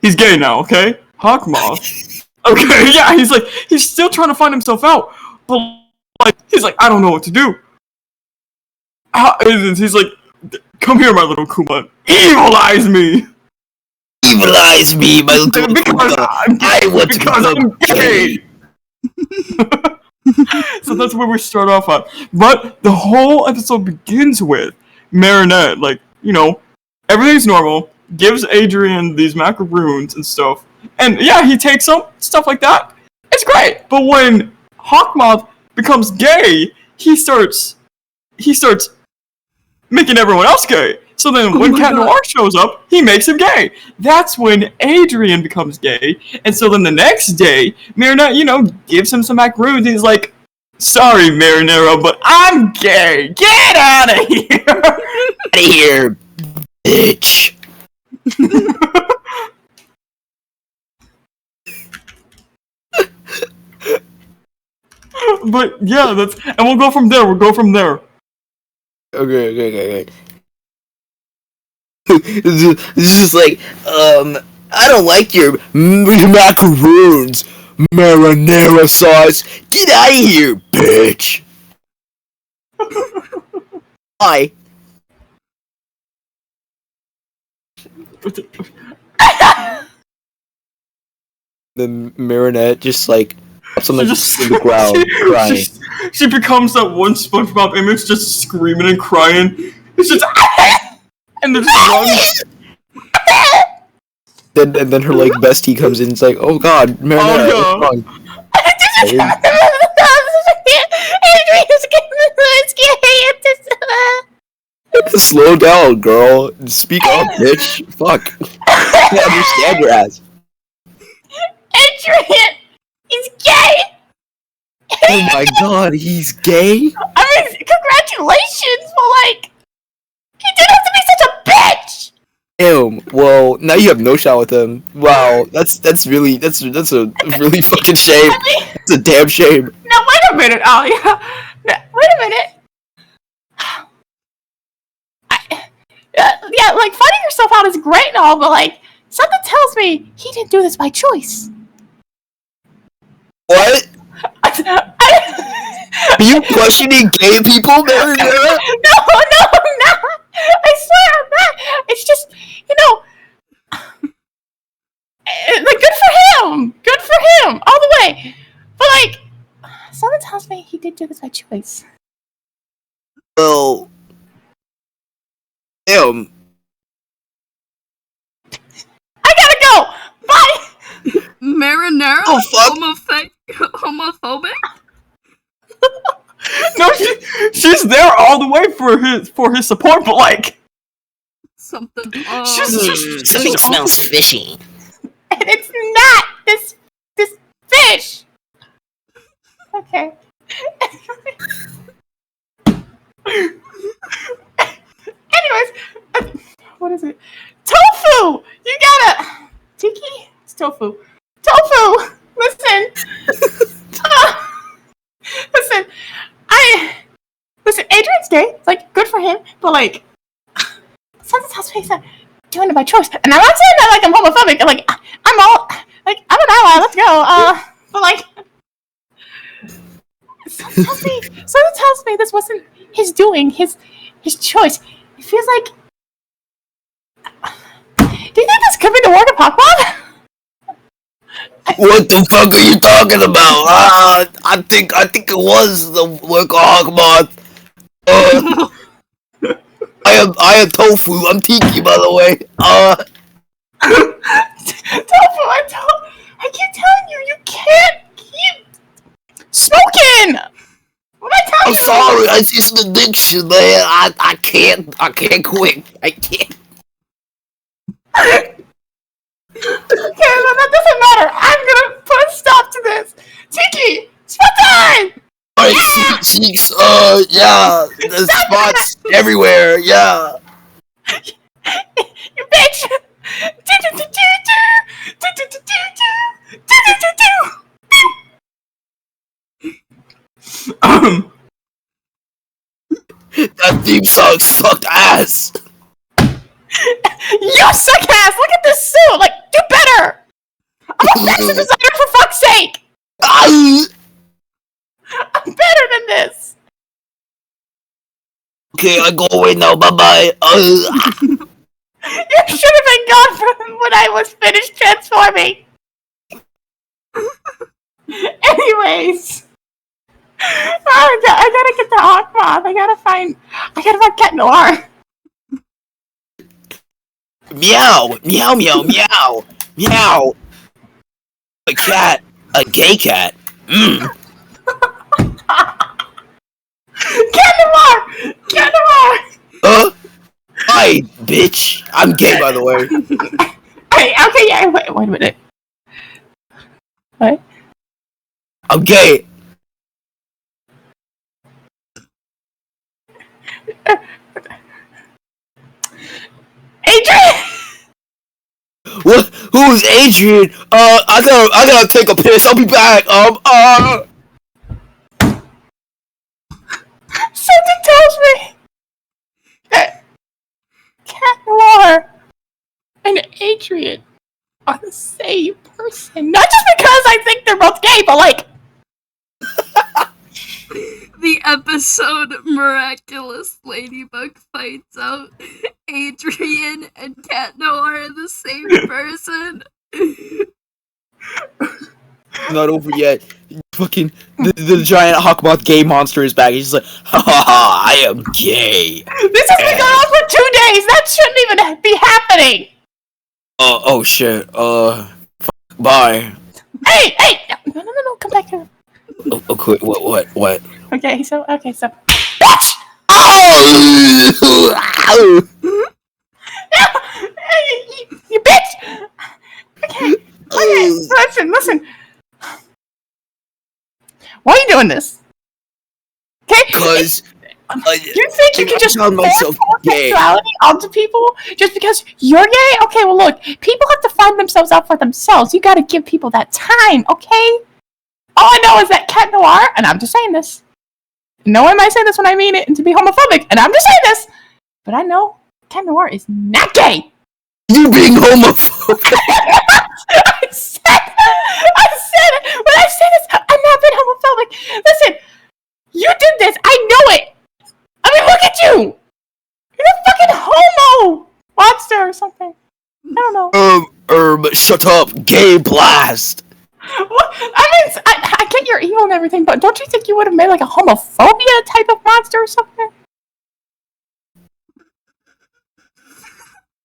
he's gay now, okay? Hawkmoth. Okay, yeah, he's still trying to find himself out, but like he's like, I don't know what to do. He's like, come here, my little Kuma, evilize me. Evilize me, my little because Kuma. I want to become gay. So that's where we start off at. But the whole episode begins with Marinette, like, everything's normal, gives Adrian these macaroons and stuff. And yeah, he takes them, stuff like that. It's great. But when Hawkmoth becomes gay, he starts making everyone else gay. So then when Cat Noir shows up, he makes him gay. That's when Adrian becomes gay. And so then the next day, Marinette, gives him some macaroons. He's like, sorry, Marinero, but I'm gay. Get out of here. Out of here, bitch. But yeah, and we'll go from there. Okay. It's just like, I don't like your macaroons, marinara sauce. Get out of here, bitch. Bye. The Marinette just like something just in the ground, crying. She becomes that one SpongeBob image, just screaming and crying. It's just and then just runs. Then her like bestie comes in. It's like, oh god, Marinette, what's wrong? Slow down, girl. Speak up, bitch. Fuck. I can't understand your ass. Adrian! He's gay! Oh my god, he's gay? I mean, congratulations, but like, he didn't have to be such a bitch! Damn, well, now you have no shot with him. Wow, that's a really fucking shame. It's a damn shame. Now wait a minute, Alia. Wait a minute. Yeah, like, finding yourself out is great and all, but like, something tells me he didn't do this by choice. What? Are you questioning gay people, Marinette? No, I'm not. I swear I'm not. It's just, like, good for him. Good for him, all the way. But like, something tells me he did do this by choice. Well, damn. I gotta go. Bye. Marinero? Oh, fuck. Homophobic? No, she's there all the way for his support, but like Something. Something smells fishy. And it's not this fish. Okay. Anyways, what is it? Tofu! You gotta... Tiki? It's tofu. Tofu! Listen. Listen, Adrian's gay. It's like, good for him. But like, something tells me he's not doing it by choice. And I'm not saying that like I'm homophobic. Like, I'm an ally. Let's go. But like, something tells me this wasn't his doing, his choice. It feels like. Do you think this could be the work of Hawkmoth? What the fuck are you talking about? I think it was the work of Hawkmoth. I am Tofu. I'm Tiki, by the way. Tofu, I keep telling you, you can't keep smoking. What am I telling I'm you? sorry. It's an addiction, man. I can't quit. I can't. Okay, well, that doesn't matter. I'm gonna put a stop to this. Tiki, spot time! Alright, Cheeks, yeah, there's spots everywhere, yeah. You bitch! That theme song sucked ass. You suck ass! Look at this suit! Like, do better! I'm better than this. Okay, I go away now. Bye-bye. You should have been gone when I was finished transforming. Anyways. I gotta get the Hawkmoth. I gotta find Cat Noir. Meow, meow, meow, meow, meow. A cat, a gay cat. Cat Noir! Cat Noir! Hi, bitch. I'm gay, by the way. Hey, okay, yeah, wait a minute. What? I'm gay. Adrian! What? Who's Adrian? I gotta take a piss. I'll be back. Something tells me that Cat Noir and Adrian are the same person. Not just because I think they're both gay, but like... The episode Miraculous Ladybug fights out Adrian and Cat Noir are the same person. Not over yet. Fucking the giant Hawkmoth gay monster is back. He's just like, ha ha ha! I am gay. This has been going on for 2 days! That shouldn't even be happening! Oh shit. Bye. Hey! No, come back here. Okay, what? Okay, so... Bitch! Oh! You bitch! Okay, listen. Why are you doing this? Okay? Because You think you can just found myself force gay. homosexuality onto people just because you're gay? Okay, well look, people have to find themselves out for themselves. You gotta give people that time, okay? All I know is that Cat Noir, and I'm just saying this. No one might say this when I mean it and to be homophobic, and I'm just saying this. But I know Cat Noir is not gay. You being homophobic. I said it. When I say this, I'm not being homophobic. Listen, you did this. I know it. I mean, look at you. You're a fucking homo monster or something. I don't know. Shut up, gay blast. What? I mean, I get you're evil and everything, but don't you think you would have made like a homophobia type of monster or something?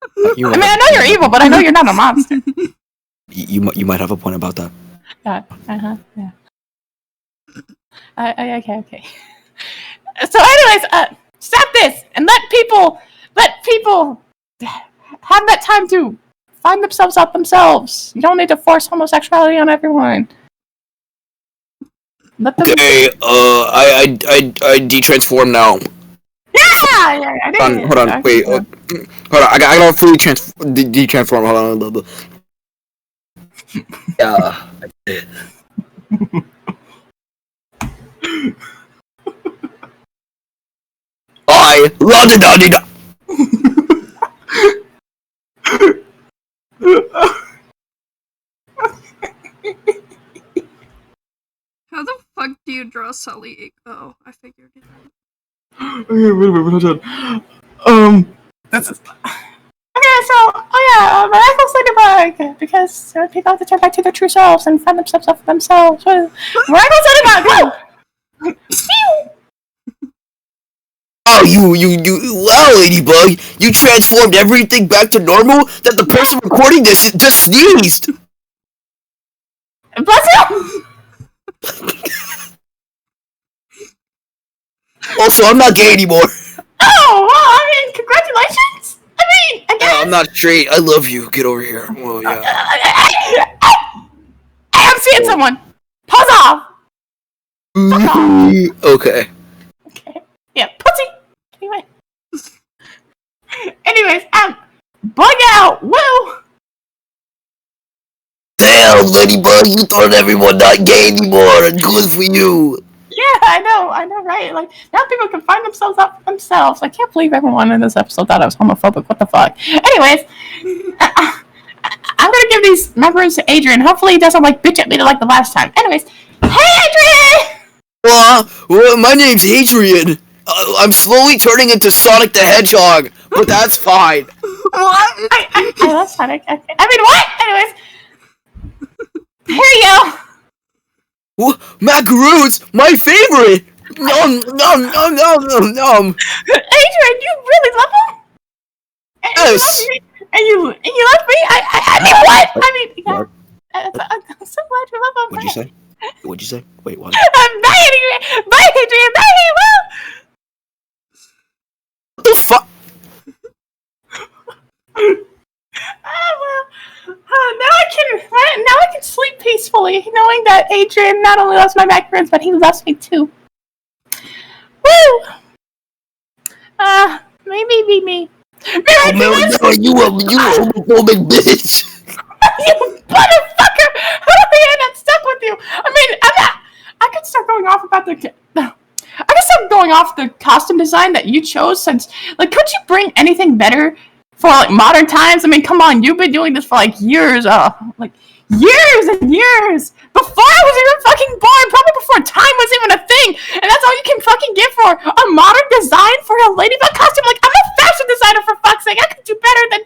I mean, I know you're evil, but I know you're not a monster. You might have a point about that. Yeah. Okay. So, anyways, stop this and let people have that time to find themselves out themselves. You don't need to force homosexuality on everyone. Let them. Okay, I de-transform now. Yeah, I did. Hold on, wait. Hold on, I gotta fully de-transform. Hold on. Yeah, I did. La-da-da-da-da. How the fuck do you draw Sully? Oh, I figured it out. Okay, wait, hold on. This is... Okay, so, miraculous ladybug, because people have to turn back to their true selves and find themselves out for themselves. Miraculous ladybug, go! Oh, wow, Ladybug, you transformed everything back to normal? That the person recording this just sneezed! Bless you! Also, I'm not gay anymore. Oh, well, I mean, congratulations! I guess... I'm not straight, I love you, get over here. Well, yeah. I'm seeing someone! Pause off! Okay. Okay. Yeah, pussy! Anyway. Anyways, bug out! Woo! Damn, Ladybug, you thought everyone not gay anymore, and good for you. Yeah, I know, right? Like, now people can find themselves out for themselves. I can't believe everyone in this episode thought I was homophobic. What the fuck? Anyways, I'm gonna give these members to Adrian. Hopefully he doesn't, like, bitch at me like the last time. Anyways, Hey, Adrian! Well, my name's Adrian. I'm slowly turning into Sonic the Hedgehog, but that's fine. What? I love Sonic. I mean, what? Anyways. Here you go. Macaroons, my favorite. Nom nom nom nom nom nom. Adrian, you really love him? Yes. And you love me? I mean, what? I mean, yeah. What? I'm so glad you love him. What'd you say? What'd you say? Wait, what? Bye, Adrian. Bye, Adrian. Bye. Well. What the fuck? Now I can sleep peacefully, knowing that Adrian not only loves my macarons, but he loves me too. Woo! Maybe be me. Miraculous! Oh, you homophobic bitch. You motherfucker! How do we end up stuck with you? I mean, I could start going off about the costume design that you chose, since, like, could you bring anything better for, like, modern times? I mean, come on, you've been doing this for, like, years, like, years and years! Before I was even fucking born, probably before time was even a thing, and that's all you can fucking get for a modern design for a ladybug costume? Like, I'm a fashion designer, for fuck's sake! I could do better than